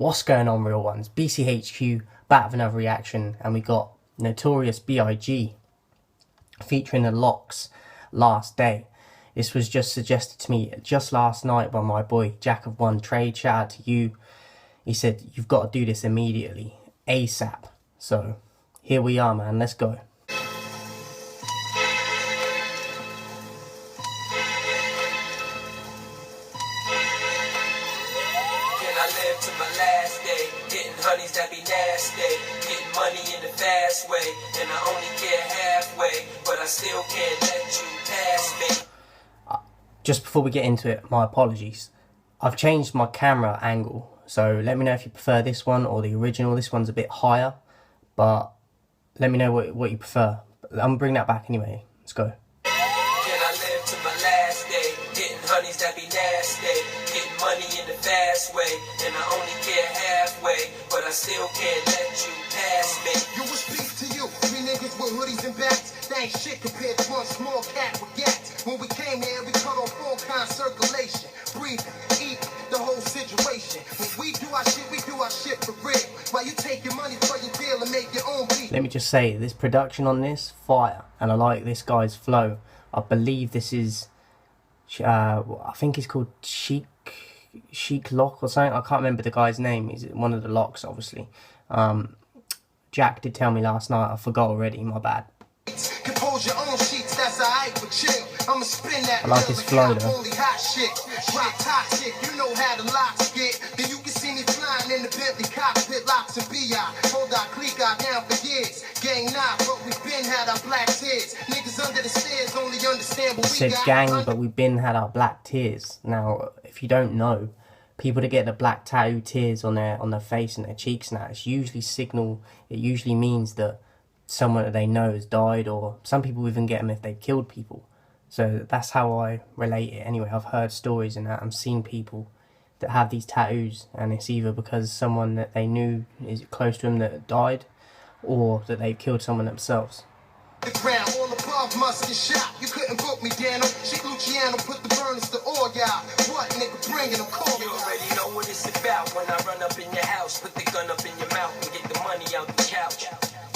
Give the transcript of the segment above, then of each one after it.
What's going on, real ones? BCHQ back with another reaction, and we got Notorious B.I.G. featuring the Locks, Last Day. This was just suggested to me just last night by my boy Jack of One Trade. Shout out to you. He said you've got to do this immediately, ASAP. So here we are, man. Let's go. To my last day, getting honeys that be nasty, getting money in the fast way, and I only care halfway, but I still can't let you pass me. Just before we get into it, my apologies. I've changed my camera angle, so let me know if you prefer this one or the original. This one's a bit higher, but let me know what you prefer. I'm gonna bring that back anyway. Let's go. Can I live to my last day, getting honeys that be nasty, getting money in the fast way, and I only care halfway, but I still can't let you pass me. You will speak to you, three niggas with hoodies and bats. That ain't shit compared to one small cat with gats. When we came here, we cut off all kind of circulation. Breathe, eat, the whole situation. When we do our shit for real. While you take your money for your deal and make your own beat. Let me just say, this production on this, fire. And I like this guy's flow. I believe this is, I think he's called Sheik Lock or something. I can't remember the guy's name. He's one of the Locks, obviously. Jack did tell me last night. I forgot already. My bad. Compose your own sheets, that's alright, but chill. I'ma spin that. I like his flow though. Only hot shit, rock toxic. You know how the locks get. Then you can see me flying in the Bentley cockpit, locks and B.I. Hold our clique out down for years. Gang nah, but we been had our black tears. Niggas under the stairs only understand what we said got. gang, but we been had our black tears. Now, if you don't know, people that get the black tattoo tears on their face and their cheeks now, it's usually it usually means that someone that they know has died, or some people even get them if they've killed people. So that's how I relate it. Anyway, I've heard stories and that. I've seen people that have these tattoos, and it's either because someone that they knew is close to them that died, or that they've killed someone themselves. The ground all above must get shot. You couldn't book me, Dano. Chick Luciano put the burners to all y'all. What nigga bringing them call? You already know what it's about when I run up in your house, put the gun up in your mouth and get the money out the couch.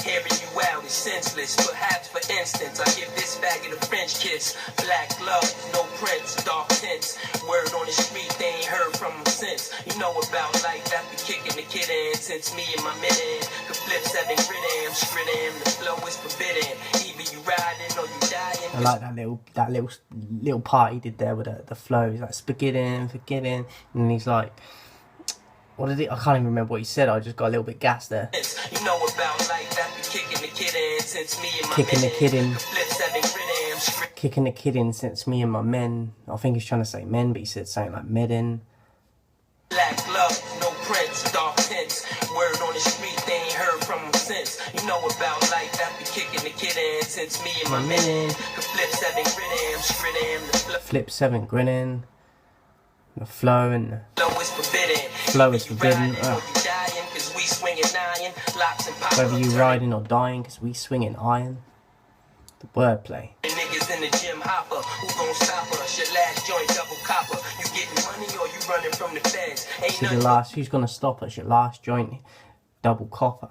Hearing you out is senseless. Perhaps, for instance, I give this faggot a French kiss. Black gloves, no prints, dark tints. Word on the street, they ain't heard from him since. You know about life after kicking the kid in. Since me and my men could flip 7 grid scrittin'. The flow is forbidden. Either you riding or you dying. I like that little part he did there with the flow. He's like forgetting, and then he's like, what did he? I can't even remember what he said. I just got a little bit gassed there. You know about life after kicking the kid in. Since me and my Kicking the kid in. flip 7 grid Kicking the kid in since me and my men. I think he's trying to say men, but he said something like med in. Black gloves, no prints, dark tints. Word on the street, they ain't heard from him since. You know about life after kicking the kid in. Since me and my men could flip 7 grid Flip 7 grinning. The flow and the flow is forbidden. Flow is forbidden. Whether you riding or dying, cause we swinging iron. The wordplay. Niggas in the gym hopper, who gon' stop us? Your last joint double copper. You getting money or you running from the feds? See the last, who's gonna stop us? Your last joint, double copper.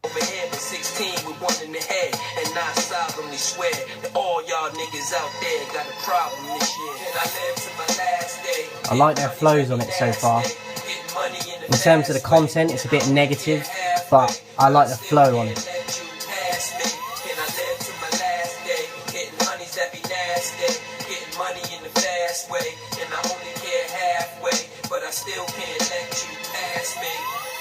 Over here with 16 with one in the head, and I solemnly swear that all y'all niggas out there got a problem this year. And I live to my last day. I like their flows on it so far. In terms of the content, it's a bit negative, but I like the flow on it. Still can't let you pass me.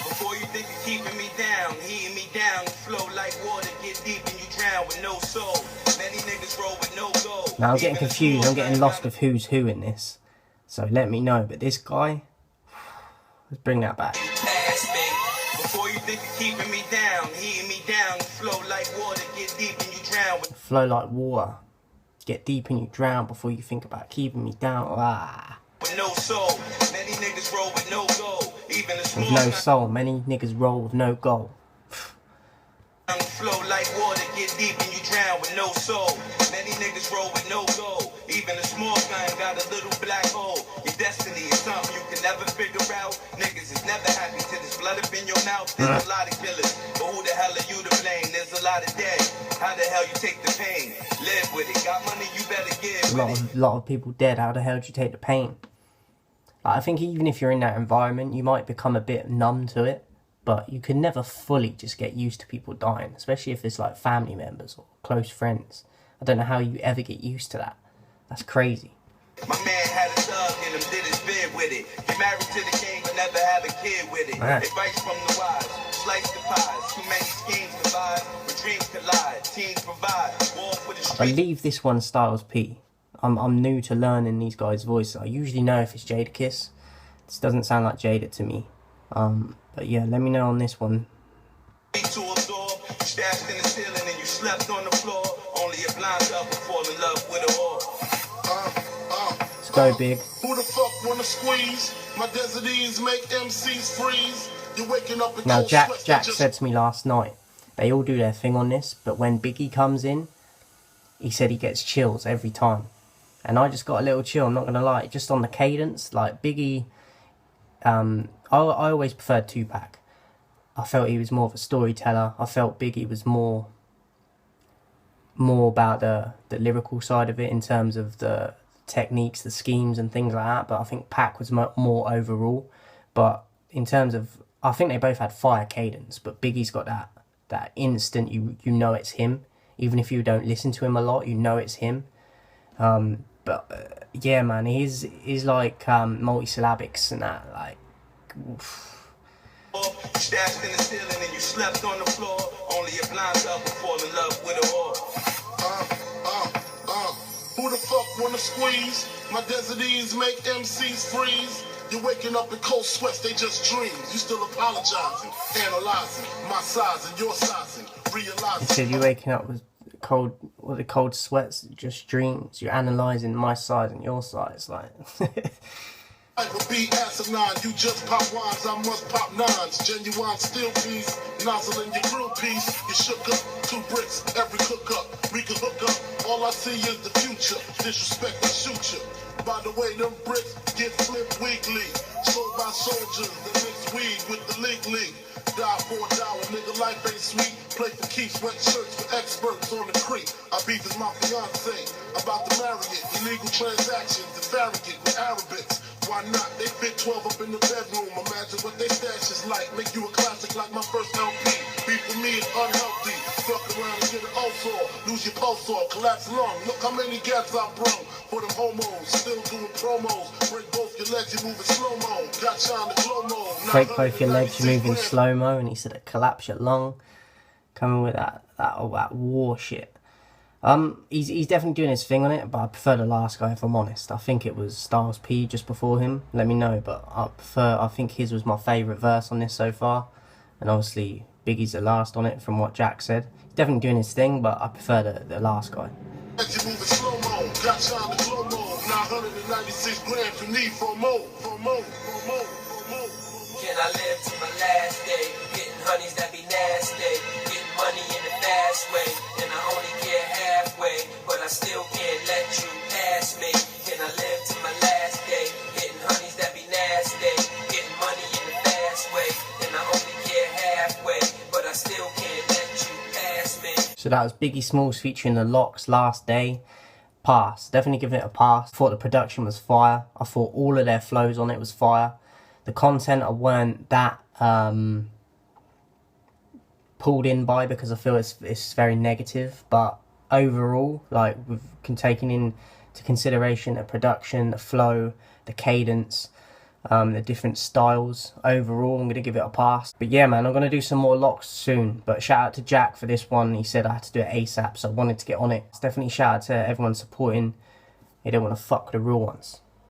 Before you think of keeping me down, heating me down, flow like water, get deep and you drown with no soul. Many niggas roll with no goal. Now I'm getting confused, I'm getting lost with who's who in this. So let me know, but this guy, let's bring that back. Pass me. Before you think of keeping me down, heating me down, flow like water, get deep and you drown with flow like water. Get deep and you drown before you think about keeping me down. With no soul, many niggas roll with no goal. Even a small with no soul, many niggas roll with no goal. Flow like water, get deep and you drown with no soul. Many niggas roll with no goal. Even a small gun got a little black hole. Your destiny is something you can never figure out. Niggas is It's never happened to this blood up in your mouth. There's a lot of killers, but who the hell are you to blame? There's a lot of dead. How the hell you take the pain? Live with it. Got money, you better give. A lot of people dead. How the hell do you take the pain? Like, I think even if you're in that environment, you might become a bit numb to it, but you can never fully just get used to people dying, especially if it's like family members or close friends. I don't know how you ever get used to that. That's crazy. My man had a thug in him, did his bid with it. Get married to the king, but never have a kid with it. Advice from the wise, slice the pies. Too many schemes divide, but dreams collide. Teams provide, war for the street. I believe this one's Styles P. I'm new to learning these guys' voices. I usually know if it's Jadakiss. This doesn't sound like Jada to me. But yeah, let me know on this one. To absorb, stashed in the ceiling and you slept on the floor. Only a blind dog will fall in love with a whore. Let's go, Big. Who the fuck wanna squeeze? My deserties make MCs freeze. You're waking up in Now, cold Jack sweats, said to me last night, they all do their thing on this, but when Biggie comes in, he said he gets chills every time. And I just got a little chill, I'm not going to lie, just on the cadence. Like, Biggie, I always preferred Tupac. I felt he was more of a storyteller. I felt Biggie was more about the lyrical side of it in terms of the techniques, the schemes and things like that. But I think Pac was more overall. But in terms of, I think they both had fire cadence, but Biggie's got that instant, you know it's him. Even if you don't listen to him a lot, you know it's him. Yeah, man, he's like multisyllabics and that, like. Oof. Stashed in the ceiling and you slept on the floor. Only a blind dog will fall in love with a whore. Who the fuck wanna squeeze? My deserties make MCs freeze. You're waking up in cold sweats, they just dreams. You still apologizing, analyzing my size and your sizing, realizing. He said you're waking up with cold sweats, just dreams. You're analysing my size and your size, like. I will be asinine, you just pop wines, I must pop nines. Genuine steel piece, nozzle in your grill piece. You shook up, 2 bricks, every cook up. We can hook up, all I see is the future. Disrespect and shoot you. By the way, them bricks get flipped weekly. Sold by soldiers that mix weed with the league. Die for $1, nigga, life ain't sweet. Play for keeps, wet shirts for experts on the creek. I beef is my fiance, about to marry it. Illegal transactions, the farragut with Arabics. Why not? They fit 12 up in the bedroom. Imagine what they stash is like. Make you a classic like my first LP. Beef for me is unhealthy. Fuck around and get an ulcer. Lose your pulse off. Collapse lung. Look how many gaps I brung. For them homos. Still doing promos. Break both your legs, you moving slow-mo. Got shine the glow-mo. Break both your legs, you're moving slow-mo. And he said it collapse your lung. Coming with that war shit. He's definitely doing his thing on it, but I prefer the last guy if I'm honest. I think it was Styles P just before him. Let me know, but I think his was my favourite verse on this so far. And obviously Biggie's the last on it from what Jack said. He's definitely doing his thing, but I prefer the last guy. Got shine the glow-mo. 996 grams you need for more. Can I live to my last day? Getting honeys that be nasty. Getting money in the fast way. And I only care halfway. But I still can't let you pass me. Can I live to my last day? Getting honeys that be nasty. Getting money in the fast way. And I only care halfway. But I still can't let you pass me. So that was Biggie Smalls featuring the Lox, Last Day. Pass. Definitely giving it a pass. Thought the production was fire. I thought all of their flows on it was fire. The content I weren't that pulled in by because I feel it's very negative. But overall, like, we've taken into consideration the production, the flow, the cadence, the different styles. Overall, I'm going to give it a pass. But yeah, man, I'm going to do some more Lox soon. But shout out to Jack for this one. He said I had to do it ASAP, so I wanted to get on it. It's definitely shout out to everyone supporting. They don't want to fuck with the real ones.